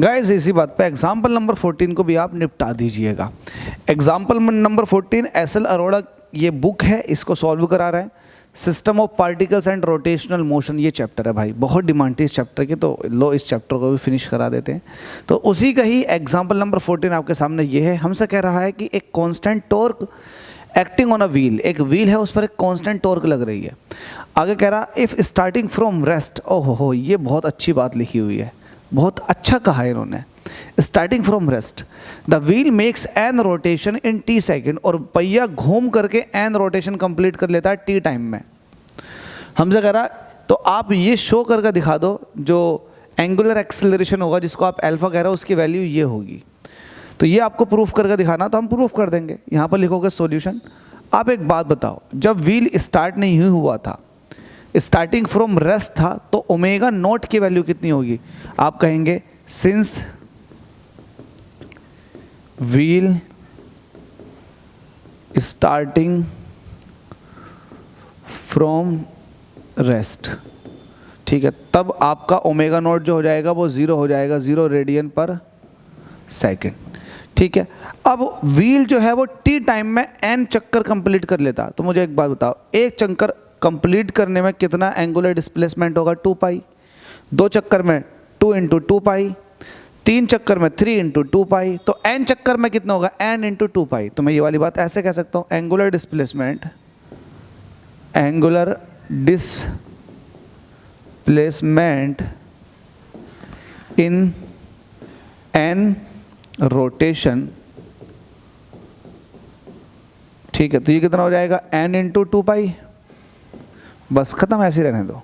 Guys इसी बात पे एग्जाम्पल नंबर 14 को भी आप निपटा दीजिएगा। Example number 14 SL. अरोड़ा ये बुक है, इसको सॉल्व करा रहा है। System of particles and rotational motion ये चैप्टर है भाई, बहुत डिमांड थी इस चैप्टर की, तो लो इस चैप्टर को भी फिनिश करा देते हैं। तो उसी का ही एग्जाम्पल नंबर 14 आपके सामने ये है। हमसे कह रहा है कि एक constant torque acting on a wheel, एक व्हील है उस पर एक कांस्टेंट टॉर्क लग रही है। आगे कह रहा इफ स्टार्टिंग फ्रॉम रेस्ट, ओहो हो, ये बहुत अच्छी बात लिखी हुई है, बहुत अच्छा कहा है इन्होंने। Starting from rest the wheel makes an rotation in T second, और पहिया घूम करके एन रोटेशन कंप्लीट कर लेता है टी टाइम में। हमसे कह रहा तो आप ये शो करके दिखा दो जो एंगुलर एक्सेलरेशन होगा जिसको आप अल्फा कह रहे हो उसकी वैल्यू ये होगी। तो ये आपको प्रूफ करके दिखाना, तो हम प्रूफ कर देंगे। यहाँ पर लिखोगे सॉल्यूशन। आप एक बात बताओ, जब व्हील स्टार्ट नहीं हुआ था, स्टार्टिंग फ्रॉम रेस्ट था, तो ओमेगा नॉट की वैल्यू कितनी होगी? आप कहेंगे since wheel starting from rest, ठीक है, तब आपका ओमेगा नॉट जो हो जाएगा वो 0 हो जाएगा, 0 रेडियन पर सेकेंड, ठीक है। अब व्हील जो है वो टी टाइम में n चक्कर कंप्लीट कर लेता। तो मुझे एक बात बताओ, एक चक्कर कंप्लीट करने में कितना एंगुलर डिस्प्लेसमेंट होगा? 2 पाई। 2 चक्कर में 2 इंटू 2 पाई, 3 चक्कर में 3 इंटू 2 पाई, तो n चक्कर में कितना होगा? n इंटू 2 पाई। तो मैं ये वाली बात ऐसे कह सकता हूँ, angular displacement in n rotation, ठीक है। तो ये कितना हो जाएगा? n इंटू 2 पाई। बस खत्म, ऐसे रहने दो।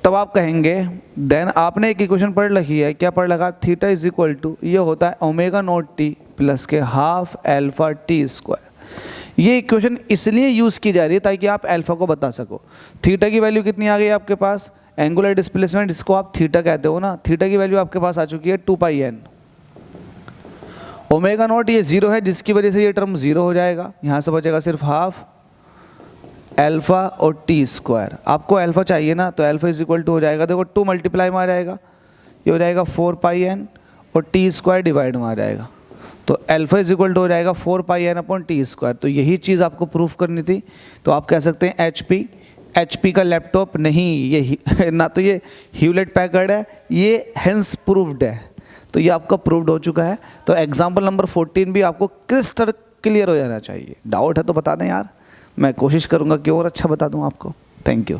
तब आप कहेंगे, देन आपने एक इक्वेशन पढ़ रखी है, क्या पढ़ लगा? थीटा इज इक्वल टू, ये होता है ओमेगा नॉट टी प्लस के हाफ अल्फा टी स्क्वायर। ये इक्वेशन इसलिए यूज़ की जा रही है ताकि आप अल्फा को बता सको। थीटा की वैल्यू कितनी आ गई आपके पास? एंगुलर डिस्प्लेसमेंट, जिसको आप थीटा कहते हो ना, थीटा की वैल्यू आपके पास आ चुकी है 2 पाई n। ओमेगा नॉट ये 0 है, जिसकी वजह से ये टर्म 0 हो जाएगा, यहाँ से बचेगा सिर्फ हाफ अल्फा और टी स्क्वायर। आपको अल्फा चाहिए ना, तो अल्फा इज इक्वल टू हो जाएगा, देखो 2 मल्टीप्लाई में आ जाएगा, ये हो जाएगा 4 पाई n, और टी स्क्वायर डिवाइड में आ जाएगा, तो अल्फा इज इक्वल टू हो जाएगा 4 पाई n अपॉन टी स्क्वायर। तो यही चीज़ आपको प्रूफ करनी थी। तो आप कह सकते हैं HP का लैपटॉप नहीं, ये ना तो ये ह्यूलेट पैकर्ड है, ये हेंस प्रूव्ड है। तो ये आपका प्रूव्ड हो चुका है। तो एग्जाम्पल नंबर 14 भी आपको क्रिस्टल क्लियर हो जाना चाहिए। डाउट है तो बता दें यार, मैं कोशिश करूँगा कि और अच्छा बता दूँ आपको। Thank you.